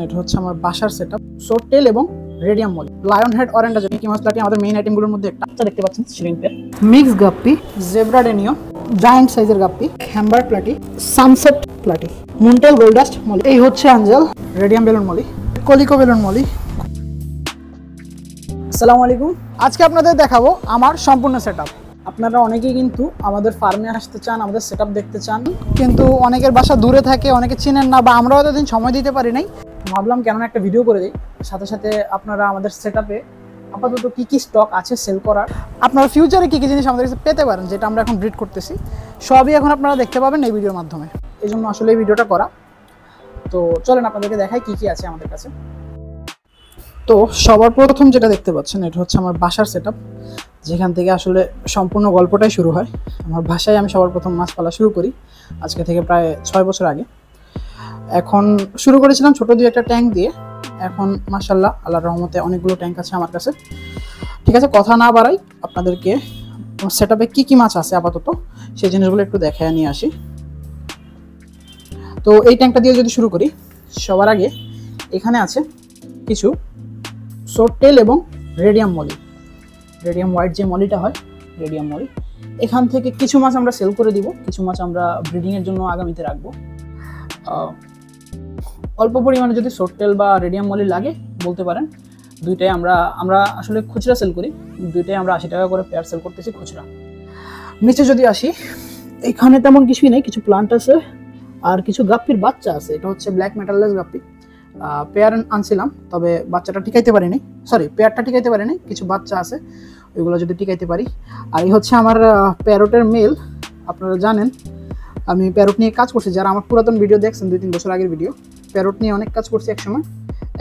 এটা হচ্ছে আমার বাসার সেটআপ। সোরটেল এবং radium molly, lion head oranda, mickey mouse platy আমাদের মেইন আইটেমগুলোর মধ্যে একটা। দেখতে পাচ্ছেন শ্রিম্পের mix guppy, zebra danio, giant সাইজের guppy, amber platy, sunset platy, moontail gold dust molly. এই হচ্ছে angel radium balloon molly, calico balloon molly. আসসালামু আলাইকুম। আজকে আপনাদের দেখাবো আমার সম্পূর্ণ সেটআপ। আপনারা অনেকেই কিন্তু আমাদের ফার্মে আসতে চান, আমাদের সেটআপ দেখতে চান, কিন্তু অনেকের বাসা দূরে থাকে, অনেকে চিনেন না, বা আমরাও এতদিন সময় দিতে পারি নাই। ভাবলাম কেন একটা ভিডিও করে দিই, সাথে সাথে আপনারা আমাদের সেটআপে আপাতত কী কী স্টক আছে সেল করার, আপনারা ফিউচারে কী কী জিনিস আমাদের কাছে পেতে পারেন, যেটা আমরা এখন ব্রিড করতেছি, সবই এখন আপনারা দেখতে পাবেন এই ভিডিওর মাধ্যমে। এই জন্য আসলে এই ভিডিওটা করা। তো চলেন আপনাদেরকে দেখাই কী কী আছে আমাদের কাছে। তো সবার প্রথম যেটা দেখতে পাচ্ছেন, এটা হচ্ছে আমার বাসার সেটআপ, যেখান থেকে আসলে সম্পূর্ণ গল্পটাই শুরু হয়। আমার বাসায় আমি সবার প্রথম মাছ পালা শুরু করি, আজকে থেকে প্রায় 6 বছর আগে। এখন শুরু করেছিলাম ছোটো দিয়ে একটা ট্যাঙ্ক দিয়ে, এখন মাশাআল্লাহ আল্লাহর রহমতে অনেকগুলো ট্যাঙ্ক আছে আমার কাছে। ঠিক আছে, কথা না বাড়াই, আপনাদেরকে সেটআপে কী কী মাছ আছে আপাতত সেই জিনিসগুলো একটু দেখায় নিয়ে আসি। তো এই ট্যাঙ্কটা দিয়ে যদি শুরু করি, সবার আগে এখানে আছে কিছু সোরটেল এবং রেডিয়াম মলি, রেডিয়াম হোয়াইট যে মলিটা হয়, রেডিয়াম মলি। এখান থেকে কিছু মাছ আমরা সেল করে দিব, কিছু মাছ আমরা ব্রিডিংয়ের জন্য আগামীতে রাখবো। অল্প পরিমাণে যদি সোরটেল বা রেডিয়াম মলি লাগে বলতে পারেন। দুইটাই আমরা আসলে খুচরা সেল করি, দুইটাই আমরা 80 টাকা করে পেয়ার সেল করতেছি খুচরা। নিচে যদি আসি, এখানে তেমন কিছুই নেই, কিছু প্লান্ট আছে আর কিছু গাপ্পির বাচ্চা আছে। এটা হচ্ছে ব্ল্যাক মেটাললেস গাপ্পি, পেয়ার আনছিলাম, তবে বাচ্চাটা টিকাইতে পারিনি, পেয়ারটা টিকাইতে পারিনি, কিছু বাচ্চা আছে, ওইগুলো যদি টিকাইতে পারি। আর এই হচ্ছে আমার প্যারটের মেল। আপনারা জানেন আমি প্যারট নিয়ে কাজ করছি, যারা আমার পুরাতন ভিডিও দেখছেন 2-3 বছর আগের ভিডিও, প্যারট নিয়ে অনেক কাজ করছি একসময়।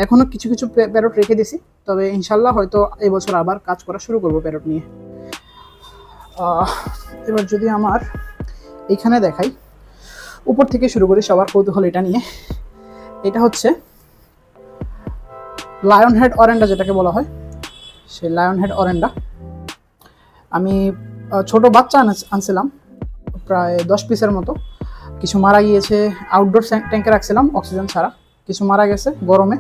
এখনও কিছু কিছু প্যারট রেখে দিছি, তবে ইনশাল্লাহ হয়তো এই বছর আবার কাজ করা শুরু করবো প্যারট নিয়ে। এবার যদি আমার এইখানে দেখাই, উপর থেকে শুরু করি, সবার কৌতূহল এটা নিয়ে। এটা হচ্ছে লায়ন হেড অরেন্ডা যেটাকে বলা হয়, সেই লায়ন হেড অরেন্ডা। আমি ছোট বাচ্চা আনছিলাম প্রায় 10 পিসের মতো, কিছু মারা গিয়েছে, আউটডোর ট্যাঙ্কে রাখছিলাম অক্সিজেন ছাড়া, কিছু মারা গেছে গরমে,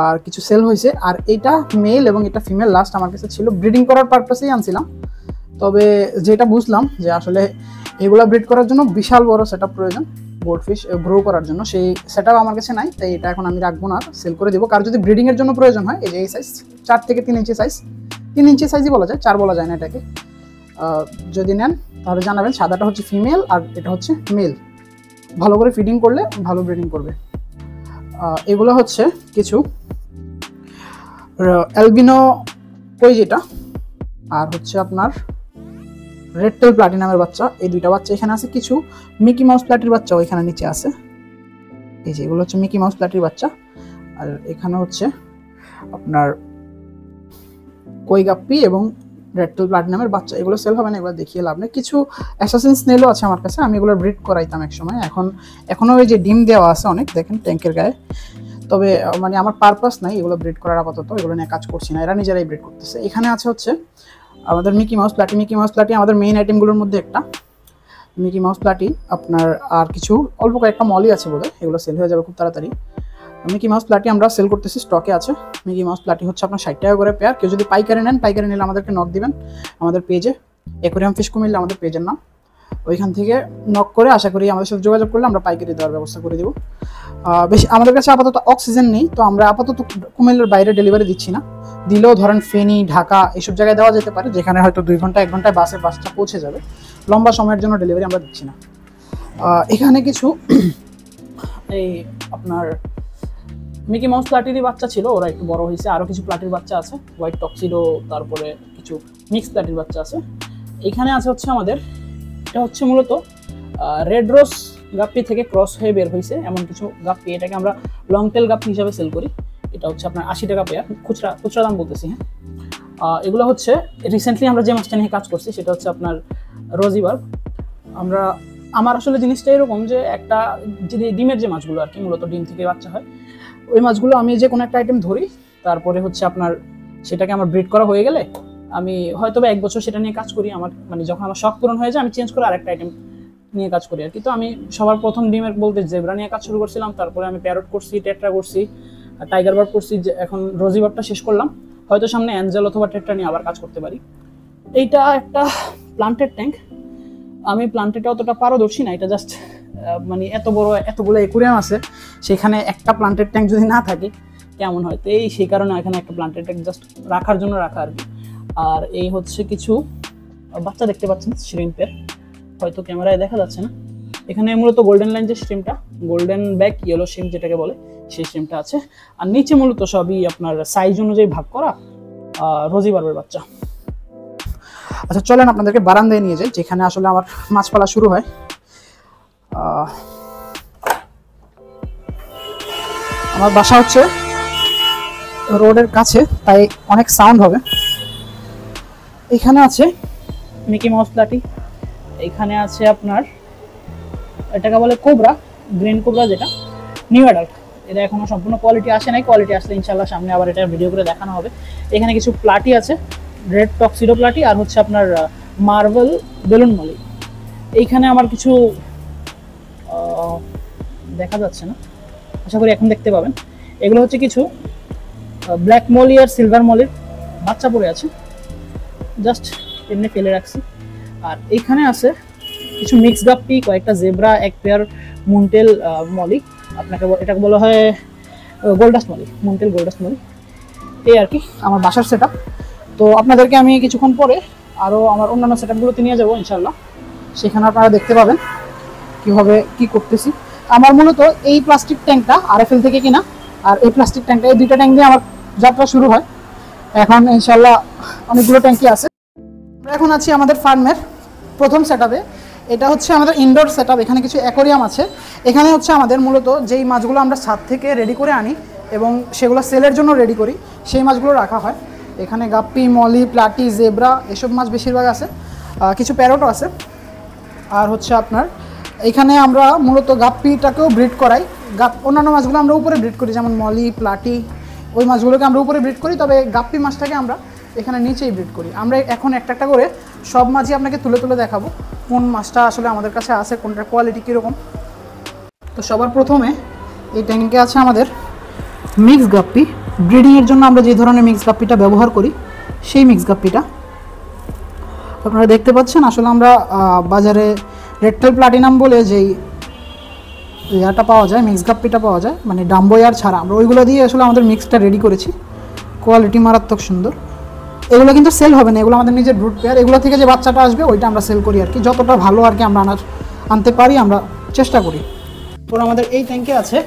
আর কিছু সেল হয়েছে। আর এটা মেল এবং এটা ফিমেল লাস্ট আমার কাছে ছিল, ব্রিডিং করার পারপাসেই আনছিলাম। তবে যেটা বুঝলাম যে আসলে এগুলা ব্রিড করার জন্য বিশাল বড় সেটআপ প্রয়োজন, গোল্ডফিশ গ্রো করার জন্য, সেই সেটআপ আমার কাছে নাই, তাই এটা এখন আমি রাখবো না, সেল করে দেবো। কার যদি ব্রিডিংয়ের জন্য প্রয়োজন হয়, এই যে এই সাইজ 4 থেকে 3 ইঞ্চি সাইজ, 3 ইঞ্চি সাইজই বলা যায়, 4 বলা যায় না এটাকে, যদি নেন তাহলে জানাবেন। সাদাটা হচ্ছে ফিমেল আর এটা হচ্ছে মেল, ভালো করে ফিডিং করলে ভালো ব্রিডিং করবে। এগুলো হচ্ছে কিছু অ্যালবিনো কই যেটা, আর হচ্ছে আপনার রেডটেল প্লাটিনামের বাচ্চা, এই দুইটা বাচ্চা এখানে আছে। কিছু মিকি মাউস প্লাটির বাচ্চা ওইখানে নিচে আছে, এই যে এগুলো হচ্ছে মিকি মাউস প্লাটির বাচ্চা। আর এখানে হচ্ছে আপনার কই গাপ্পি এবং রেডটেল প্লাটিনামের বাচ্চা, এগুলো সেল হবে না, এগুলো দেখিয়ে লাভ নেই। কিছু অ্যাসাসিন স্নেলও আছে আমার কাছে, আমি এগুলো ব্রিড করাইতাম এক সময়, এখনও ওই যে ডিম দেওয়া আছে অনেক, দেখেন ট্যাঙ্কের গায়ে। তবে মানে আমার পারপাস নাই এগুলো ব্রিড করার, আপাতত এগুলো নিয়ে কাজ করছি না, এরা নিজেরাই ব্রিড করতেছে। এখানে আছে হচ্ছে আমাদের Mickey mouse প্লাটি, Mickey mouse platy আমাদের মেইন আইটেমগুলোর মধ্যে একটা, মিকি মাউস প্লাটি আপনার। আর কিছু অল্প কয়েকটা মলি আছে বোধহয়, এগুলো সেল হয়ে যাবে খুব তাড়াতাড়ি। মিকি মাউস প্লাটি আমরা সেল করতেছি, স্টকে আছে। মিকি মাউস প্লাটি হচ্ছে আপনার 60 টাকা করে পেয়ার। কেউ যদি পাইকারি নেন, পাইকারি নিলে আমাদেরকে নক দিবেন আমাদের পেজে, অ্যাকোয়ারিয়াম ফিশ কুমিল্লা আমাদের পেজের নাম, ওইখান থেকে নক করে আশা করি আমাদের সাথে যোগাযোগ করলে আমরা পাইকারি দেওয়ার ব্যবস্থা করে দেবো। বেশি আমাদের কাছে আপাতত অক্সিজেন নেই, তো আমরা আপাতত কুমিল্লার বাইরে ডেলিভারি দিচ্ছি না। দিলেও ধরেন ফেনী, ঢাকা এসব জায়গায় দেওয়া যেতে পারে, যেখানে হয়তো 2 ঘন্টা 1 ঘন্টায় বাসটা পৌঁছে যাবে। লম্বা সময়ের জন্য ডেলিভারি আমরা দিচ্ছি না। এখানে কিছু এই আপনার মিকি মাউস প্লাটিরই বাচ্চা ছিল, ওরা একটু বড় হয়েছে, আরও কিছু প্লাটির বাচ্চা আছে, হোয়াইট টক্সিডো, তারপরে কিছু মিক্স প্লাটির বাচ্চা আছে। এখানে আছে হচ্ছে আমাদের, এটা হচ্ছে মূলত রেড রোজ গাপ্পি থেকে ক্রস হয়ে বের হয়েছে এমন কিছু গাপ্পি, এটাকে আমরা লং টেল গাপ্পি হিসাবে সেল করি। এটা হচ্ছে আপনার 80 টাকা পেয়ার, খুচরা দাম বলতেছি। হ্যাঁ, এগুলো হচ্ছে রিসেন্টলি আমরা যে মাছটা নিয়ে কাজ করছি, সেটা হচ্ছে আপনার রোজিবার্গ। আমার আসলে জিনিসটা এরকম যে একটা যে ডিমের যে মাছগুলো আর কি, মূলত ডিম থেকে বাচ্চা হয়, ওই মাছগুলো আমি যে কোনো একটা আইটেম ধরি, তারপরে হচ্ছে আপনার সেটাকে আমার ব্রিড করা হয়ে গেলে আমি হয়তো বা 1 বছর সেটা নিয়ে কাজ করি। আমার মানে যখন আমার শখ পূরণ হয়ে যায়, আমি চেঞ্জ করে আরেকটা আইটেম নিয়ে কাজ করি আর কি। তো আমি সবার প্রথম ডিমের বলতে জেব্রা নিয়ে কাজ শুরু করছিলাম, তারপরে আমি প্যারট করছি, টেট্রা করছি, আর টাইগার বার্ব করছি, যে এখন রোজি বার্বটা শেষ করলাম, হয়তো সামনে অ্যাঞ্জেল অথবা টেট্রা নিয়ে আবার কাজ করতে পারি। এইটা একটা প্লান্টেড ট্যাঙ্ক, আমি প্লান্টেডে অতটা পারদর্শী না, এটা জাস্ট মানে এত বড় এতগুলো অ্যাকুরিয়াম আছে, সেখানে একটা প্লান্টেড ট্যাঙ্ক যদি না থাকে কেমন হয়, তো সেই কারণে এখানে একটা প্লান্টেড ট্যাঙ্ক জাস্ট রাখার জন্য রাখা আর কি। আর এই হচ্ছে কিছু বাচ্চা দেখতে পাচ্ছেন শ্রিম্পের, হয়তো ক্যামেরায় দেখা যাচ্ছে না। এখানে মূলত গোল্ডেন লাইন যে শ্রিমটা, গোল্ডেন ব্যাক ইয়েলো শ্রিম যেটাকে বলে, সেই শ্রিমটা আছে। আর নিচে মূলত সবই আপনার সাইজ অনুযায়ী ভাগ করা রোজি বার্বের বাচ্চা। আচ্ছা চলেন আপনাদেরকে বারান্দায় নিয়ে যাই, যেখানে আসলে আমার মাছ পালা শুরু হয়। আমার বাসা হচ্ছে রোডের কাছে, তাই অনেক সাউন্ড হবে। এখানে আছে মিকি মাউস প্লাটি, এখানে আছে আপনার এটাকে বলে কোবরা, গ্রিন কোবরা, যেটা নিউ অ্যাডাল্ট। এটা এখনো সম্পূর্ণ কোয়ালিটি আসে নাই, কোয়ালিটি আসলে ইনশাল্লাহ সামনে আবার এটা ভিডিও করে দেখানো হবে। এখানে কিছু প্লাটি আছে, রেড টক্সিডো প্লাটি, আর হচ্ছে আপনার মার্বেল বেলুন মলি। এইখানে আমার কিছু দেখা যাচ্ছে না, আশা করি এখন দেখতে পাবেন। এগুলো হচ্ছে কিছু ব্ল্যাক মলি আর সিলভার মলির বাচ্চা পড়ে আছে, জাস্ট এমনি ফেলে রাখছি। আর এইখানে আছে কিছু মিক্স গাপ্পি, কয়েকটা জেব্রা, এক পেয়ার মুনটেল মলি, আপনাকে এটাকে বলা হয় গোল্ডাস মলি, মুনটেল গোল্ডাস মলি। এই আর কি আমার বাসার সেটআপ। তো আপনাদেরকে আমি কিছুক্ষণ পরে আরও আমার অন্যান্য সেটআপগুলোতে নিয়ে যাবো ইনশাল্লাহ, সেখানে আপনারা দেখতে পাবেন কীভাবে কি করতেছি। আমার মূলত এই প্লাস্টিক ট্যাঙ্কটা আরএফএল থেকে কিনা, আর এই প্লাস্টিক ট্যাঙ্কটা, এই দুইটা ট্যাঙ্ক দিয়ে আমার যাত্রা শুরু হয়। এখন ইনশাল্লাহ অনেকগুলো ট্যাঙ্কি আছে। আমরা এখন আছি আমাদের ফার্মের প্রথম সেটআপে। এটা হচ্ছে আমাদের ইনডোর সেটআপ, এখানে কিছু অ্যাকোরিয়াম আছে। এখানে হচ্ছে আমাদের মূলত যেই মাছগুলো আমরা ছাদ থেকে রেডি করে আনি এবং সেগুলো সেলের জন্য রেডি করি, সেই মাছগুলো রাখা হয়। এখানে গাপ্পি, মলি, প্লাটি, জেব্রা এসব মাছ বেশিরভাগ আছে, কিছু প্যারটও আছে। আর হচ্ছে আপনার এখানে আমরা মূলত গাপ্পিটাকেও ব্রিড করাই, অন্যান্য মাছগুলো আমরা উপরে ব্রিড করি, যেমন মলি, প্লাটি, ওই মাছগুলোকে আমরা উপরে ব্রিড করি, তবে গাপ্পি মাছটাকে আমরা এখানে নিচেই ব্রিড করি। আমরা এখন একটা একটা করে সব মাছই আপনাকে তুলে তুলে দেখাবো, কোন মাছটা আসলে আমাদের কাছে আছে, কোনটার কোয়ালিটি কীরকম। তো সবার প্রথমে এই ট্যাঙ্কে আছে আমাদের মিক্স গাপ্পি। ব্রিডিংয়ের জন্য আমরা যে ধরনের মিক্স গাপ্পিটা ব্যবহার করি, সেই মিক্স গাপ্পিটা আপনারা দেখতে পাচ্ছেন। আসলে আমরা বাজারে রেডটেল প্লাটিনাম বলে যেই ইয়াটা পাওয়া যায়, মিক্স গাপ্পিটা পাওয়া যায়, মানে ডাম্বো ইয়ার ছাড়া, আমরা ওইগুলো দিয়ে আসলে আমাদের মিক্সটা রেডি করেছি। কোয়ালিটি মারাত্মক সুন্দর। এগুলো কিন্তু সেল হবে না, এগুলো আমাদের নিজের ব্রুড পেয়ার। এগুলো থেকে যে বাচ্চাটা আসবে ওইটা আমরা সেল করি আর কি, যতটা ভালো আর কি আমরা আনতে পারি আমরা চেষ্টা করি। তো আমাদের এই ট্যাঙ্কে আছে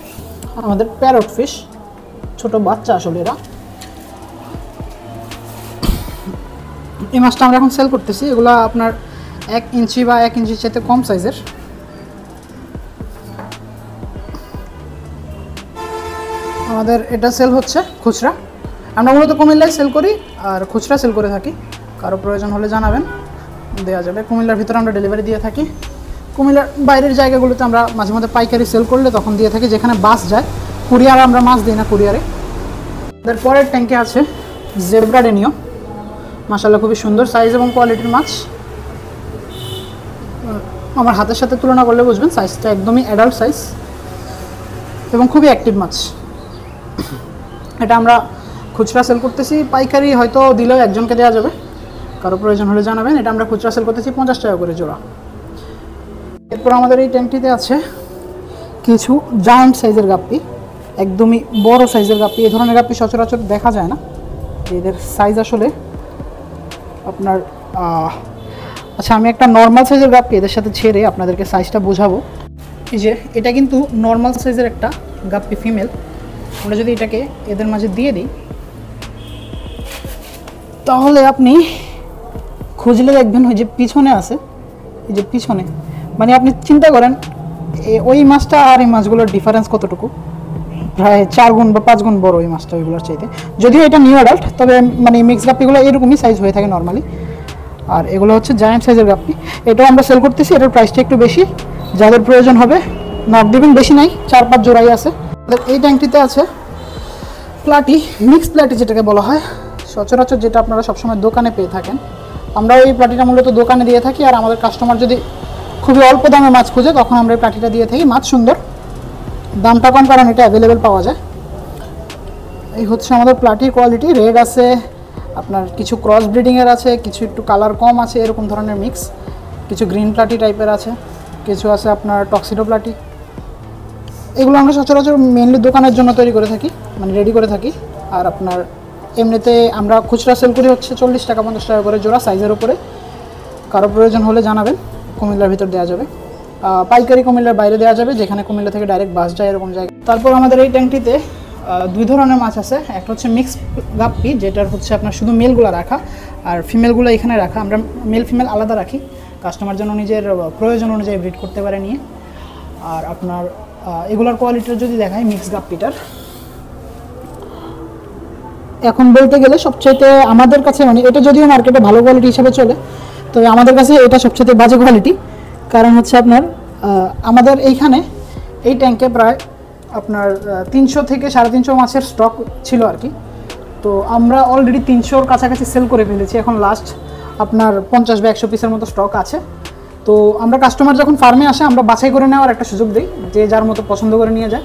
আমাদের প্যারট ফিশ, ছোট বাচ্চা আসলে এরা। এই মাছটা আমরা এখন সেল করতেছি। এগুলো আপনার 1 ইঞ্চি বা 1 ইঞ্চির চাইতে কম সাইজের। আমাদের এটা সেল হচ্ছে খুচরা, আমরা মূলত কুমিল্লায় সেল করি আর খুচরা সেল করে থাকি। কারো প্রয়োজন হলে জানাবেন, দেওয়া যাবে। কুমিল্লার ভিতরে আমরা ডেলিভারি দিয়ে থাকি, কুমিল্লার বাইরের জায়গাগুলোতে আমরা মাঝে মধ্যে পাইকারি সেল করলে তখন দিয়ে থাকি, যেখানে বাস যায়। কুরিয়ারে আমরা মাছ দিই না, কুরিয়ারে। এর পরের ট্যাঙ্কে আছে জেব্রা ডেনিও, মাশাআল্লাহ খুবই সুন্দর সাইজ এবং কোয়ালিটির মাছ। আমার হাতের সাথে তুলনা করলে বুঝবেন সাইজটা একদমই অ্যাডাল্ট সাইজ এবং খুবই অ্যাক্টিভ মাছ। এটা আমরা খুচরা সেল করতেছি, পাইকারি হয়তো দিলেও একজনকে দেওয়া যাবে, কারো প্রয়োজন হলে জানাবেন। এটা আমরা খুচরা সেল করতেছি 50 টাকা করে জোড়া। এরপর আমাদের এই ট্যাঙ্কটিতে আছে কিছু জায়ান্ট সাইজের গাপ্পি, একদমই বড় সাইজের গাপ্পি। এই ধরনের গাপ্পি সচরাচর দেখা যায় না, এদের সাইজ আসলে আপনার আচ্ছা আমি একটা নর্মাল সাইজের গাপ্পি এদের সাথে ছেড়ে আপনাদেরকে সাইজটা বোঝাবো। এই যে এটা কিন্তু নর্মাল সাইজের একটা গাপ্পি ফিমেল। আমরা যদি এটাকে এদের মাঝে দিয়ে দিই তাহলে আপনি খুঁজলে দেখবেন ওই যে পিছনে আছে, এই যে পিছনে, মানে আপনি চিন্তা করেন ওই মাছটা আর এই মাছগুলোর ডিফারেন্স কতটুকু, প্রায় 4 গুণ বা 5 গুণ বড় এই মাছটা ওইগুলোর চাইতে। যদিও এটা নিউ অ্যাডাল্ট, তবে মানে মিক্স গাপ্পিগুলো এরকমই সাইজ হয়ে থাকে নর্মালি। আর এগুলো হচ্ছে জায়ান্ট সাইজের গাপ্পি, এটাও আমরা সেল করতেছি। এটার প্রাইসটা একটু বেশি, যাদের প্রয়োজন হবে নক দিবেন, বেশি নাই, 4-5 জোড়াই আছে। এই ট্যাঙ্কটিতে আছে প্লাটি, মিক্স প্লাটি যেটাকে বলা হয়, সচরাচর যেটা আপনারা সবসময় দোকানে পেয়ে থাকেন। আমরা এই প্লাটিটা মূলত দোকানে দিয়ে থাকি, আর আমাদের কাস্টমার যদি খুবই অল্প দামে মাছ খুঁজে তখন আমরা এই প্লাটিটা দিয়ে থাকি। মাছ সুন্দর, দামটা কম কারণ এটা অ্যাভেলেবেল পাওয়া যায়। এই হচ্ছে আমাদের প্লাটির কোয়ালিটি। রেড আছে, আপনার কিছু ক্রস ব্রিডিংয়ের আছে, কিছু একটু কালার কম আছে এরকম ধরনের মিক্স, কিছু গ্রিন প্লাটি টাইপের আছে, কিছু আছে আপনার টক্সিডো প্লাটি। এগুলো আমরা সচরাচর মেনলি দোকানের জন্য তৈরি করে থাকি, মানে রেডি করে থাকি। আর আপনার এমনিতে আমরা খুচরা সেল করি হচ্ছে 40 টাকা 50 টাকা করে জোড়া, সাইজের উপরে। কারো প্রয়োজন হলে জানাবেন, কুমিল্লার ভিতর দেওয়া যাবে। পাইকারি কুমিল্লার বাইরে দেওয়া যাবে, যেখানে কুমিল্লা থেকে ডাইরেক্ট বাস যায় এরকম জায়গায়। তারপর আমাদের এই ট্যাঙ্কটিতে 2 ধরনের মাছ আছে। একটা হচ্ছে মিক্স গাপ্পি, যেটার হচ্ছে আপনার শুধু মেলগুলো রাখা আর ফিমেলগুলো এখানে রাখা। আমরা মেল ফিমেল আলাদা রাখি, কাস্টমার যেন নিজের প্রয়োজন অনুযায়ী ব্রিড করতে পারে নিয়ে। আর আপনার এগুলার কোয়ালিটিটা যদি দেখায়, মিক্স গাপ্পিটার এখন বলতে গেলে সবচেয়ে আমাদের কাছে, মানে এটা যদিও মার্কেটে ভালো কোয়ালিটি হিসেবে চলে, তবে আমাদের কাছে এটা সবচেয়ে বাজে কোয়ালিটি। কারণ হচ্ছে আপনার আমাদের এইখানে এই ট্যাঙ্কে প্রায় আপনার 300 থেকে 350 মাছের স্টক ছিল আর কি। তো আমরা অলরেডি 300-র কাছাকাছি সেল করে ফেলেছি। এখন লাস্ট আপনার 50 বা 100 পিসের মতো স্টক আছে। তো আমরা কাস্টমার যখন ফার্মে আসে, আমরা বাছাই করে নেওয়ার একটা সুযোগ দিই, যে যার মতো পছন্দ করে নিয়ে যায়।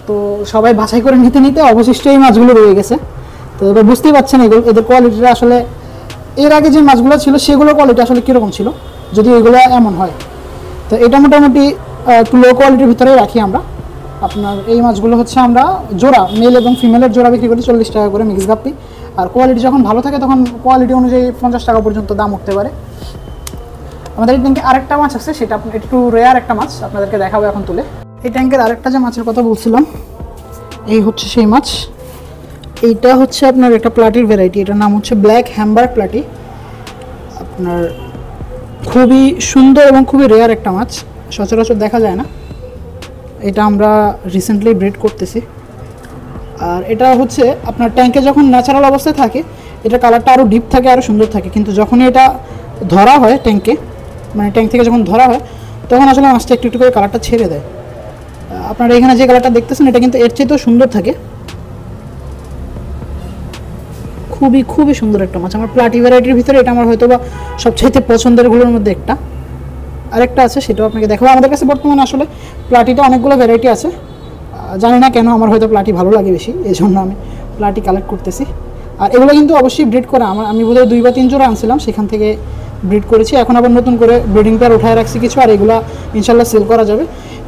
তো সবাই বাছাই করে নিতে নিতে অবশিষ্ট এই মাছগুলো রয়ে গেছে। তো এবার বুঝতেই পারছেন এদের কোয়ালিটিটা আসলে এর আগে যে মাছগুলো ছিল সেগুলোর কোয়ালিটি আসলে কীরকম ছিল, যদি এগুলো এমন হয়। তো এটা মোটামুটি একটু লো কোয়ালিটির ভিতরেই রাখি আমরা। আপনার এই মাছগুলো হচ্ছে আমরা জোড়া, মেল এবং ফিমেলের জোড়া বিক্রি করি 40 টাকা করে মিক্স গাপ্পি। আর কোয়ালিটি যখন ভালো থাকে তখন কোয়ালিটি অনুযায়ী 50 টাকা পর্যন্ত দাম উঠতে পারে। আমাদের এই ট্যাঙ্কে আরেকটা মাছ আছে, সেটা একটু রেয়ার একটা মাছ, আপনাদেরকে দেখাবো এখন তুলে। এই ট্যাঙ্কের আরেকটা যে মাছের কথা বলছিলাম, এই হচ্ছে সেই মাছ। এইটা হচ্ছে আপনার একটা প্লাটির ভ্যারাইটি, এটার নাম হচ্ছে ব্ল্যাক হ্যাম্বার প্লাটি। আপনার খুবই সুন্দর এবং খুবই রেয়ার একটা মাছ, সচরাচর দেখা যায় না। এটা আমরা রিসেন্টলি ব্রিড করতেছি। আর এটা হচ্ছে আপনার ট্যাঙ্কে যখন ন্যাচারাল অবস্থায় থাকে, এটা কালারটা আরও ডিপ থাকে, আরও সুন্দর থাকে। কিন্তু যখনই এটা ধরা হয় ট্যাঙ্কে, মানে ট্যাঙ্ক থেকে যখন ধরা হয়, তখন আসলে মাছটা একটু একটু করে কালারটা ছেড়ে দেয়। আপনারা এখানে যে কালারটা দেখতেছেন, এটা কিন্তু এর চাইতেও সুন্দর থাকে। খুবই খুবই সুন্দর একটা মাছ। আমার প্লাটি ভ্যারাইটির ভিতরে এটা আমার হয়তো বা সবচাইতে পছন্দেরগুলোর মধ্যে একটা। আরেকটা আছে, সেটাও আপনাকে দেখাবো। আমাদের কাছে বর্তমানে আসলে প্লাটিটা অনেকগুলো ভ্যারাইটি আছে, জানি না কেন আমার হয়তো প্লাটি ভালো লাগে বেশি, এই জন্য আমি প্লাটি কালেক্ট করতেছি। আর এগুলো কিন্তু অবশ্যই ব্রিড করা, আমি বোধহয় 2 বা 3 জোড়া আনছিলাম, সেখান থেকে ব্রিড করেছি। এখন আবার নতুন করে ব্রিডিং পেয়ার উঠায় রাখছি কিছু, আর এগুলো ইনশাল্লাহ সেল করা যাবে।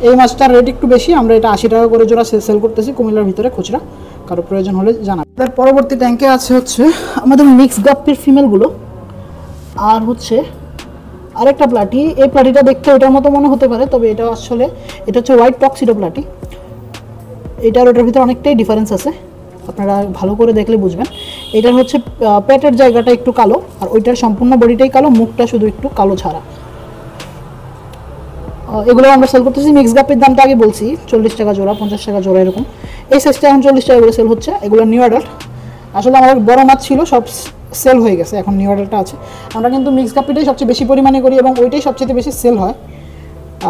এই মাছটার রেট একটু বেশি, আমরা এটা 80 টাকা করে জোড়া সেল করতেছি কুমিল্লার ভিতরে খুচরা। কারো প্রয়োজন হলে জানাবেন। তার পরবর্তী ট্যাঙ্কে আছে হচ্ছে আমাদের মিক্স গাপ্পির ফিমেলগুলো, আর হচ্ছে আরেকটা প্লাটি। এই প্লাটিটা দেখতে ওটার মতো মনে হতে পারে, তবে এটা আসলে এটা হচ্ছে হোয়াইট টক্সিডো প্লাটি। এটার ওটার ভিতরে অনেকটাই ডিফারেন্স আছে, আপনারা ভালো করে দেখলে বুঝবেন। এটার হচ্ছে পেটের জায়গাটা একটু কালো, আর ওইটার সম্পূর্ণ বডিটাই কালো, মুখটা শুধু একটু কালো ছাড়া। এগুলো আমরা সেল করতেছি। মিক্স গাপ্পির দামটা আগে বলছি 40 টাকা জোড়া, 50 টাকা জোড়া এরকম। এই সাইজটা এখন 40 টাকা করে সেল হচ্ছে। এগুলো নিউ অ্যাডাল্ট। আসলে আমাদের বড় মাছ ছিল, সব সেল হয়ে গেছে, এখন নিউ অ্যাডাল্টটা আছে। আমরা কিন্তু মিক্স গাপ্পিটাই সবচেয়ে বেশি পরিমাণে করি এবং ওইটাই সবচেয়ে বেশি সেল হয়।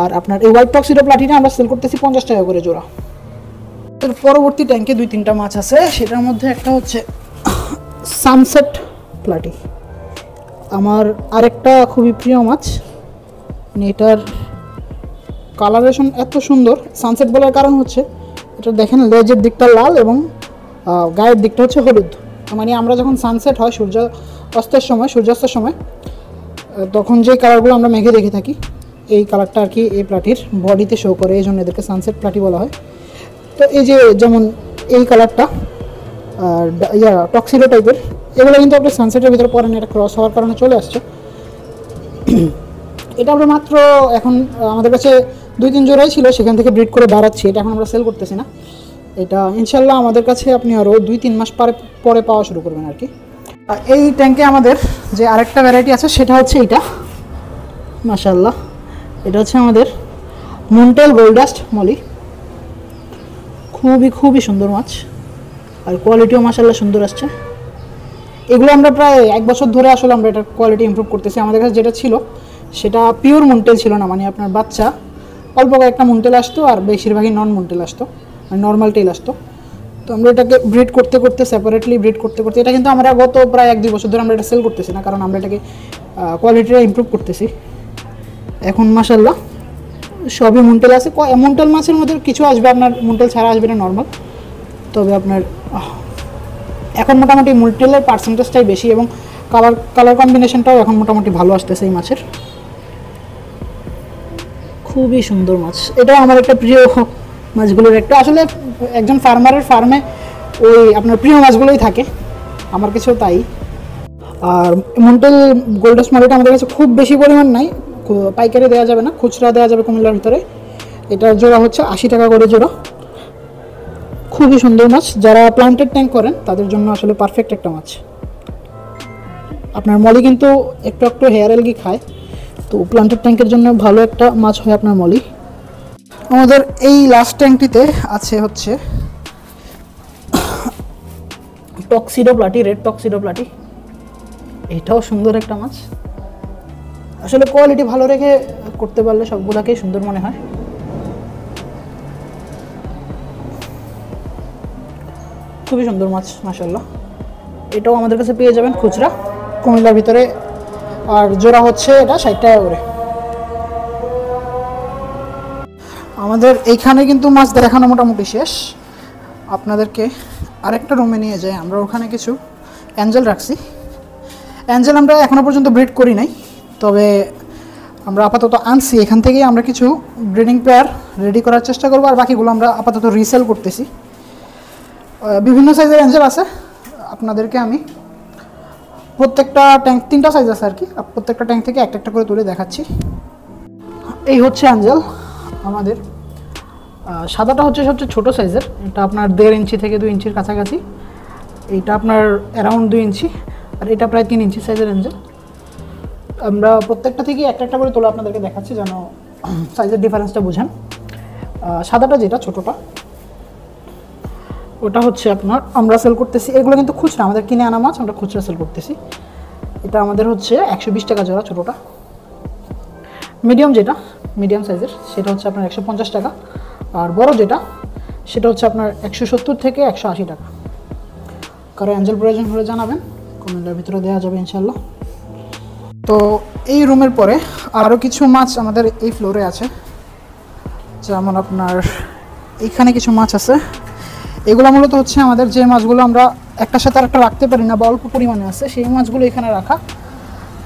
আর আপনার এই হোয়াইট টক্সিডো প্লাটিটা আমরা সেল করতেছি 50 টাকা করে জোড়া। এর পরবর্তী ট্যাঙ্কে 2-3টা মাছ আছে, সেটার মধ্যে একটা হচ্ছে সানসেট প্লাটি, আমার আরেকটা খুবই প্রিয় মাছ। মানে এটার কালারেশন এত সুন্দর। সানসেট বলার কারণ হচ্ছে এটা দেখেন, লেজের দিকটা লাল এবং গায়ের দিকটা হচ্ছে হলুদ। মানে আমরা যখন সানসেট হয় সূর্যাস্তের সময়, তখন যে কালারগুলো আমরা মেঘে দেখে থাকি, এই কালারটা আর কি এই প্লাটির বডিতে শো করে, এই জন্য এদেরকে সানসেট প্লাটি বলা হয়। তো এই যে যেমন এই কালারটা টক্সিডো টাইপের, এগুলো কিন্তু আপনি সানসেটের ভিতরে পড়েন, এটা ক্রস হওয়ার কারণে চলে আসছে। এটা আমরা মাত্র এখন আমাদের কাছে 2-3 জোড়াই ছিল, সেখান থেকে ব্রিড করে বাড়াচ্ছি। এটা এখন আমরা সেল করতেছি না। এটা ইনশাল্লাহ আমাদের কাছে আপনি আরও 2-3 মাস পরে পাওয়া শুরু করবেন আর কি। এই ট্যাঙ্কে আমাদের যে আরেকটা ভ্যারাইটি আছে, সেটা হচ্ছে এইটা, মাশাআল্লাহ। এটা হচ্ছে আমাদের মুনটেল গোল্ডাস্ট মলি। খুবই খুবই সুন্দর মাছ, আর কোয়ালিটিও মাশাআল্লাহ সুন্দর আসছে। এগুলো আমরা প্রায় 1 বছর ধরে আসলে আমরা এটার কোয়ালিটি ইমপ্রুভ করতেছি। আমাদের কাছে যেটা ছিল সেটা পিওর মুনটেল ছিল না, মানে আপনার বাচ্চা অল্প কয়েকটা মুনটেল আসতো, আর বেশিরভাগই নন মুনটেল আসতো, মানে নর্মাল টেল আসতো। তো আমরা এটাকে ব্রিড করতে করতে, সেপারেটলি ব্রিড করতে করতে, এটা কিন্তু আমরা গত প্রায় 1-2 বছর ধরে আমরা এটা সেল করতেছি না, কারণ আমরা এটাকে কোয়ালিটিটা ইমপ্রুভ করতেছি। এখন মাশাআল্লাহ সবই মুনটেল আছে। মুনটেল মাছের মধ্যে কিছু আসবে আপনার মুনটেল ছাড়া আসবে না নর্মাল। তবে আপনার এখন মোটামুটি মুলটেলের পার্সেন্টেজটাই বেশি এবং কালার কম্বিনেশনটাও এখন মোটামুটি ভালো আসতেছে এই মাছের। খুবই সুন্দর মাছ, এটাও আমার একটা প্রিয় মাছগুলোর একটা। আসলে একজন ফার্মারের ফার্মে ওই আপনার প্রিয় মাছগুলোই থাকে, আমার কিছু তাই। আর মন্টেল গোল্ডাস মালিটা আমাদের কাছে খুব বেশি পরিমাণ নাই, পাইকারি দেওয়া যাবে না, খুচরা দেওয়া যাবে কুমিল্লার ভিতরে। এটার জোড়া হচ্ছে 80 টাকা করে জোড়া। খুবই সুন্দর মাছ, যারা প্লান্টেড ট্যাঙ্ক করেন তাদের জন্য আসলে পারফেক্ট একটা মাছ। আপনার মলি কিন্তু একটু একটু হেয়ার এলগি খায়, তো প্লান্টেড ট্যাঙ্কের জন্য ভালো একটা মাছ হয় আপনার মলি। আমাদের এই লাস্ট ট্যাঙ্কটিতে আছে হচ্ছে টক্সিডো প্লাটি, রেড টক্সিডো প্লাটি। এটাও সুন্দর একটা মাছ, আসলে কোয়ালিটি ভালো রেখে করতে পারলে সবগুলাকেই সুন্দর মনে হয়। খুবই সুন্দর মাছ মাশাআল্লাহ। এটাও আমাদের কাছে পেয়ে যাবেন খুচরা কুমিল্লার ভিতরে, আর জোড়া হচ্ছে এটা 60 টাকা করে। আমাদের এইখানে কিন্তু মাছ দেখানো মোটামুটি শেষ। আপনাদেরকে আরেকটা রুমে নিয়ে যাই, আমরা ওখানে কিছু অ্যাঞ্জেল রাখছি। অ্যাঞ্জেল আমরা এখনও পর্যন্ত ব্রিড করি নাই, তবে আমরা আপাতত আনছি। এখান থেকেই আমরা কিছু ব্রিডিং পেয়ার রেডি করার চেষ্টা করবো, আর বাকিগুলো আমরা আপাতত রিসেল করতেছি। বিভিন্ন সাইজের অ্যাঞ্জেল আছে, আপনাদেরকে আমি প্রত্যেকটা ট্যাঙ্ক 3টা সাইজ আছে আর কি, প্রত্যেকটা ট্যাঙ্ক থেকে একটা একটা করে তুলে দেখাচ্ছি। এই হচ্ছে অ্যাঞ্জেল আমাদের। সাদাটা হচ্ছে সবচেয়ে ছোটো সাইজের, এটা আপনার 1.5 ইঞ্চি থেকে 2 ইঞ্চির কাছাকাছি। এইটা আপনার অ্যারাউন্ড 2 ইঞ্চি, আর এটা প্রায় 3 ইঞ্চি সাইজের অ্যাঞ্জেল। আমরা প্রত্যেকটা থেকে একটা একটা করে তোলা আপনাদেরকে দেখাচ্ছি যেন সাইজের ডিফারেন্সটা বুঝেন। সাদাটা যেটা ছোটোটা, ওটা হচ্ছে আপনার আমরা সেল করতেছি। এগুলো কিন্তু খুচরা, আমাদের কিনে আনা মাছ, আমরা খুচরা সেল করতেছি। এটা আমাদের হচ্ছে 120 টাকা জোড়া ছোটোটা। মিডিয়াম যেটা মিডিয়াম সাইজের সেটা হচ্ছে আপনার 150 টাকা, আর বড় যেটা সেটা হচ্ছে আপনার 170 থেকে 180 টাকা। কারো অ্যাঞ্জেল প্রয়োজন হলে জানাবেন, কুমিল্লার ভিতরে দেওয়া যাবে ইনশাল্লাহ। তো এই রুমের পরে আরও কিছু মাছ আমাদের এই ফ্লোরে আছে, যেমন আপনার এইখানে কিছু মাছ আছে। এগুলো মূলত হচ্ছে আমাদের যে মাছগুলো আমরা একটার সাথে আরেকটা রাখতে পারি না বা অল্প পরিমাণে আছে, সেই মাছগুলো এখানে রাখা।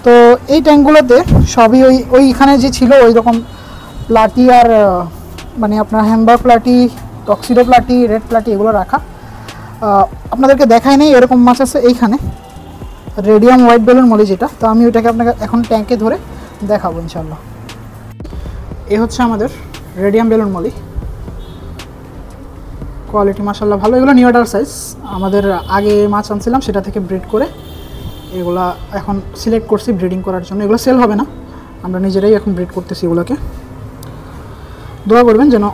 তো এই ট্যাঙ্কগুলোতে সবই ওইখানে যে ছিল ওই রকম প্লাটি, আর মানে আপনার হ্যাম্বার প্লাটি, টক্সিডো প্লাটি, রেড প্লাটি এগুলো রাখা। আপনাদেরকে দেখাই নেই, এরকম মাছ আছে এইখানে, রেডিয়াম হোয়াইট বেলুন মলি যেটা। তো আমি ওইটাকে আপনাকে এখন ট্যাঙ্কে ধরে দেখাবো ইনশাল্লাহ। এ হচ্ছে আমাদের রেডিয়াম বেলুন মলি, কোয়ালিটি মাশাআল্লাহ ভালো। এগুলো নিউ অর্ডার সাইজ, আমাদের আগে মাছ আনছিলাম সেটা থেকে ব্রিড করে এগুলা এখন সিলেক্ট করছি ব্রিডিং করার জন্য। এগুলো সেল হবে না, আমরা নিজেরাই এখন ব্রিড করতেছি এগুলোকে। দোয়া করবেন যেন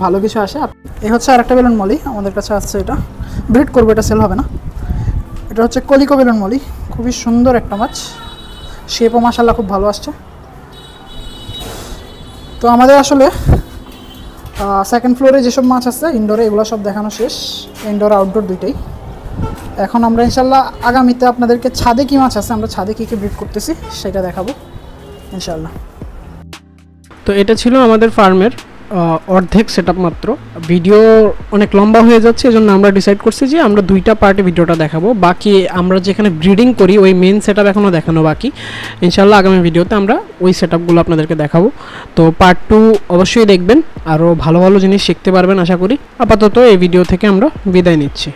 ভালো কিছু আসে। এই হচ্ছে আরেকটা বেলুন মলি আমাদের কাছে আসছে, এটা ব্রিড করবো, এটা সেল হবে না। এটা হচ্ছে কলিকো বেলুন মলি, খুবই সুন্দর একটা মাছ, শেপও মাশাআল্লাহ খুব ভালো আসছে। তো আমাদের আসলে সেকেন্ড ফ্লোরে যেসব মাছ আছে ইনডোরে, এগুলো সব দেখানো শেষ, ইনডোর আউটডোর দুইটাই। এখন আমরা ইনশাল্লাহ আগামীতে আপনাদেরকে ছাদে কী মাছ আছে, আমরা ছাদে কী কী ব্রিড করতেছি সেটা দেখাবো ইনশাল্লাহ। তো এটা ছিল আমাদের ফার্মের অর্ধেক সেটআপ মাত্র। ভিডিও অনেক লম্বা হয়ে যাচ্ছে, এজন্য আমরা ডিসাইড করছি যে আমরা 2টা পার্টে ভিডিওটা দেখাবো। বাকি আমরা যেখানে ব্রিডিং করি ওই মেন সেটআপ এখনও দেখানো বাকি। ইনশাল্লাহ আগামী ভিডিওতে আমরা ওই সেটআপগুলো আপনাদেরকে দেখাবো। তো পার্ট 2 অবশ্যই দেখবেন, আরও ভালো ভালো জিনিস শিখতে পারবেন আশা করি। আপাতত এই ভিডিও থেকে আমরা বিদায় নিচ্ছি।